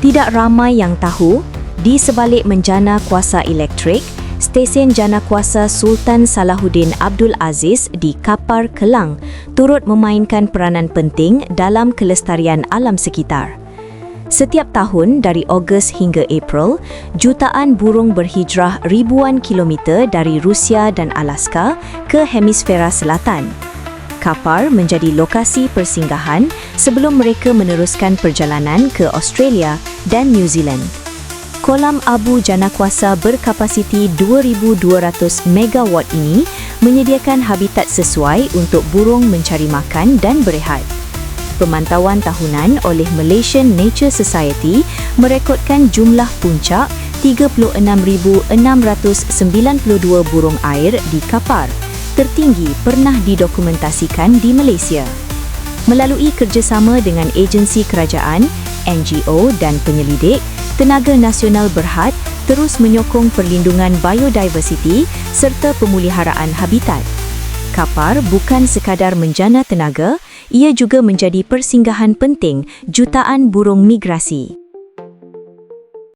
Tidak ramai yang tahu, di sebalik menjana kuasa elektrik, stesen jana kuasa Sultan Salahuddin Abdul Aziz di Kapar, Kelang turut memainkan peranan penting dalam kelestarian alam sekitar. Setiap tahun dari Ogos hingga April, jutaan burung berhijrah ribuan kilometer dari Rusia dan Alaska ke hemisfera selatan. Kapar menjadi lokasi persinggahan sebelum mereka meneruskan perjalanan ke Australia dan New Zealand. Kolam abu janakuasa berkapasiti 2,200 megawatt ini menyediakan habitat sesuai untuk burung mencari makan dan berehat. Pemantauan tahunan oleh Malaysian Nature Society merekodkan jumlah puncak 36,692 burung air di Kapar, tertinggi pernah didokumentasikan di Malaysia. Melalui kerjasama dengan agensi kerajaan, NGO dan penyelidik, Tenaga Nasional Berhad terus menyokong perlindungan biodiversiti serta pemuliharaan habitat. Kapar bukan sekadar menjana tenaga, ia juga menjadi persinggahan penting jutaan burung migrasi.